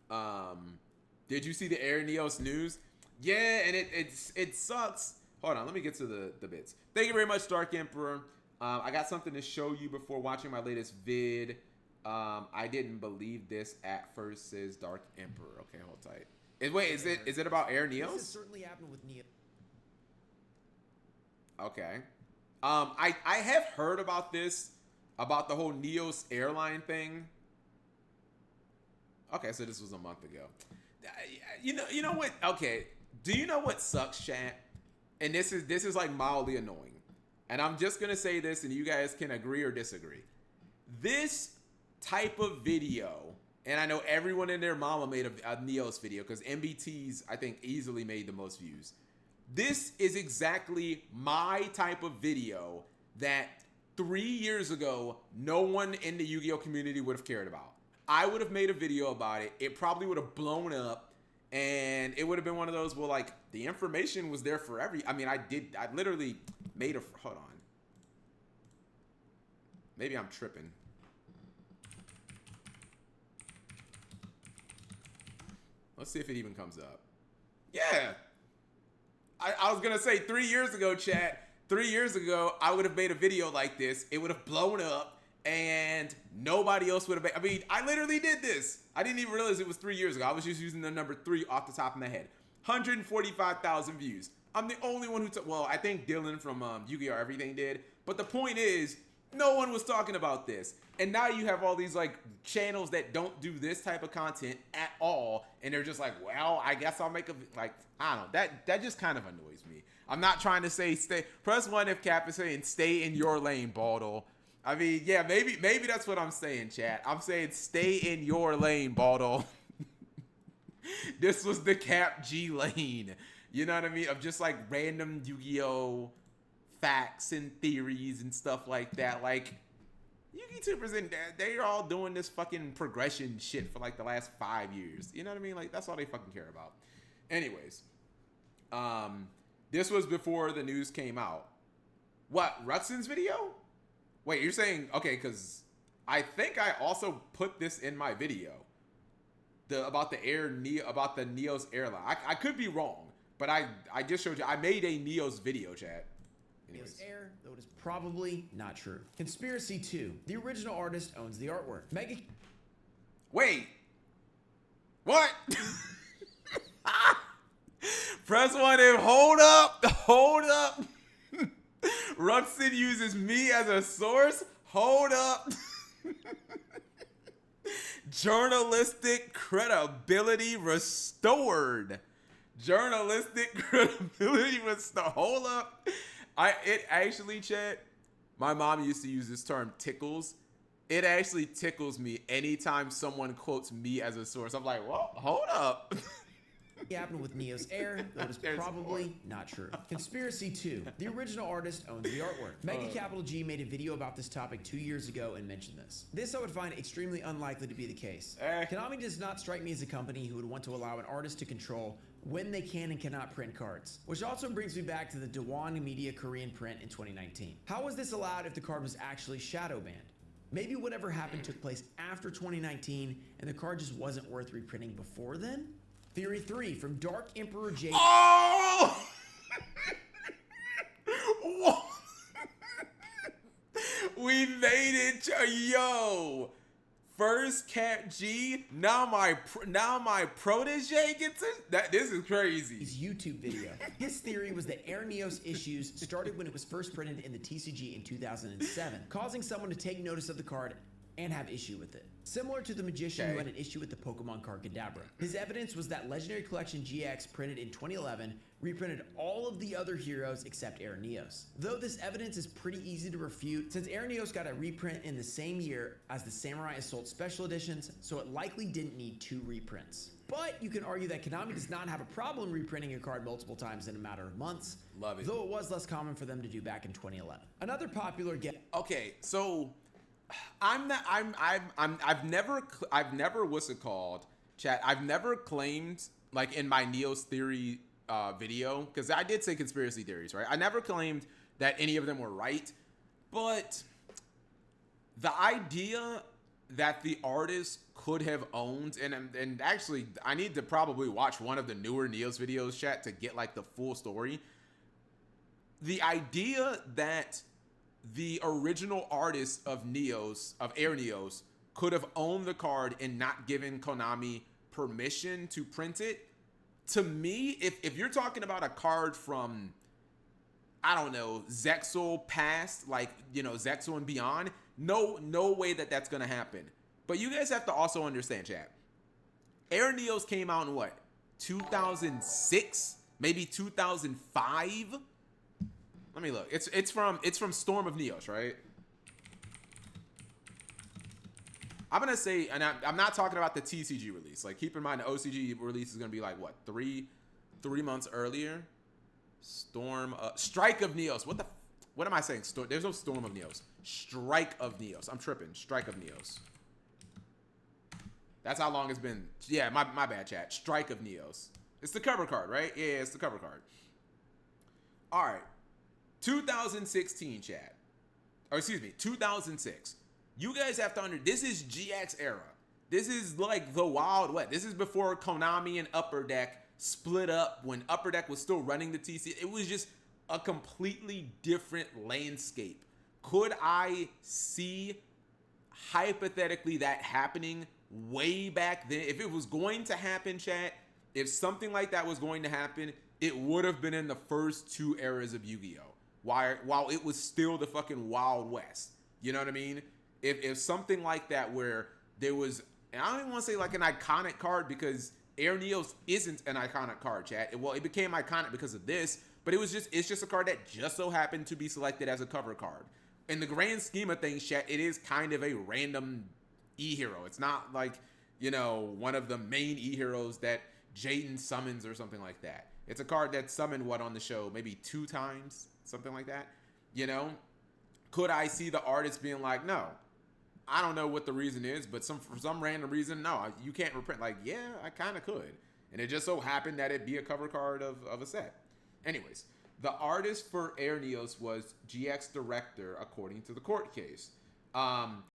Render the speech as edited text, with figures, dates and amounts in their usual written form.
Did you see the Air Neos news? Yeah, and it sucks. Hold on, let me get to the bits. Thank you very much, Dark Emperor. I got something to show you before watching my latest vid. I didn't believe this at first, says Dark Emperor. Okay, hold tight. Wait, is it about Air Neos? This has certainly happened with Neo. Okay. I have heard about this, about the whole Neos airline thing. Okay, so this was a month ago. You know what? Okay, do you know what sucks, chat? And this is like mildly annoying. And I'm just gonna say this, and you guys can agree or disagree. This type of video, and I know everyone and their mama made a Neos video because MBT's I think easily made the most views. This is exactly my type of video that 3 years ago no one in the Yu-Gi-Oh community would have cared about. I would have made a video about it. It probably would have blown up, and it would have been one of those, well, like, the information was there for I literally made a, hold on. Maybe I'm tripping. Let's see if it even comes up. Yeah. I was going to say 3 years ago, chat. 3 years ago, I would have made a video like this. It would have blown up. And nobody else would have been. I mean, I literally did this. I didn't even realize it was 3 years ago. I was just using the number 3 off the top of my head. 145,000 views. I'm the only one who took. Well, I think Dylan from Yu-Gi-Oh! Everything did. But the point is, no one was talking about this. And now you have all these like channels that don't do this type of content at all. And they're just like, well, I guess I'll make a, like, I don't know. That just kind of annoys me. I'm not trying to say stay. Press 1 if Cap is saying stay in your lane, Baldle. I mean, yeah, maybe that's what I'm saying, chat. I'm saying stay in your lane, Baldle. This was the Cap G lane. You know what I mean? Of just like random Yu-Gi-Oh! Facts and theories and stuff like that. Like, YouTubers and they're all doing this fucking progression shit for like the last 5 years. You know what I mean? Like, that's all they fucking care about. Anyways, this was before the news came out. What, Ruxin's video? Wait, you're saying, okay, because I think I also put this in my video. About the Neos airline. I could be wrong, but I just showed you. I made a Neos video, chat. Anyways. Neos Air, though it is probably not true. Conspiracy 2. The original artist owns the artwork. Wait. What? Press 1 and hold up. Ruxin uses me as a source. Hold up. Journalistic credibility restored. Hold up. It actually, chat, my mom used to use this term tickles. It actually tickles me anytime someone quotes me as a source. I'm like, well, hold up. Happened with Neos Air, though it is probably not true. Conspiracy 2. The original artist owns the artwork. Mega Capital G made a video about this topic 2 years ago and mentioned this. This I would find extremely unlikely to be the case. Konami does not strike me as a company who would want to allow an artist to control when they can and cannot print cards. Which also brings me back to the Daewon Media Korean print in 2019. How was this allowed if the card was actually shadow banned? Maybe whatever happened took place after 2019 and the card just wasn't worth reprinting before then? Theory 3 from Dark Emperor J. Oh! We made it to, yo. First Cap G, now my protege gets it. This is crazy. His YouTube video. His theory was that Air Neos issues started when it was first printed in the TCG in 2007, causing someone to take notice of the card and have issue with it. Similar to the magician who had an issue with the Pokemon card Kadabra. His evidence was that Legendary Collection GX printed in 2011 reprinted all of the other heroes except Air Neos. Though this evidence is pretty easy to refute since Air Neos got a reprint in the same year as the Samurai Assault Special Editions, so it likely didn't need 2 reprints. But you can argue that Konami does not have a problem reprinting a card multiple times in a matter of months. Love it. Though it was less common for them to do back in 2011. Another popular Okay, so I've never what's it called, chat. I've never claimed, like in my Neos theory video, because I did say conspiracy theories, right? I never claimed that any of them were right, but the idea that the artist could have owned, and actually I need to probably watch one of the newer Neos videos, chat, to get like the full story. The idea that the original artist of Neos, of Air Neos, could have owned the card and not given Konami permission to print it, to me, if you're talking about a card from, I don't know, Zexal past, like, you know, Zexal and beyond, no way that that's gonna happen. But you guys have to also understand, chat. Air Neos came out in what, 2006, maybe 2005. Let me look. It's from Storm of Neos, right? I'm gonna say, and I'm not talking about the TCG release. Like, keep in mind the OCG release is gonna be like what, three months earlier. Strike of Neos. What am I saying? There's no Storm of Neos. Strike of Neos. I'm tripping. Strike of Neos. That's how long it's been. Yeah, my bad, chat. Strike of Neos. It's the cover card, right? Yeah, it's the cover card. All right. 2016, chat. Or excuse me, 2006. You guys have to this is GX era. This is like the Wild West. This is before Konami and Upper Deck split up, when Upper Deck was still running the TC. It was just a completely different landscape. Could I see hypothetically that happening way back then? If it was going to happen, chat, if something like that was going to happen, it would have been in the first two eras of Yu-Gi-Oh! While it was still the fucking Wild West. You know what I mean? If something like that, where there was, and I don't even want to say like an iconic card, because Air Neos isn't an iconic card, chat. It became iconic because of this, but it's just a card that just so happened to be selected as a cover card. In the grand scheme of things, chat, it is kind of a random E-hero. It's not like, you know, one of the main E-heroes that Jaden summons or something like that. It's a card that summoned, what, on the show, maybe 2 times, something like that. You know, could I see the artist being like, no, I don't know what the reason is, but for some random reason, no, you can't reprint. Like, yeah, I kind of could. And it just so happened that it'd be a cover card of a set. Anyways, the artist for Air Neos was GX Director, according to the court case.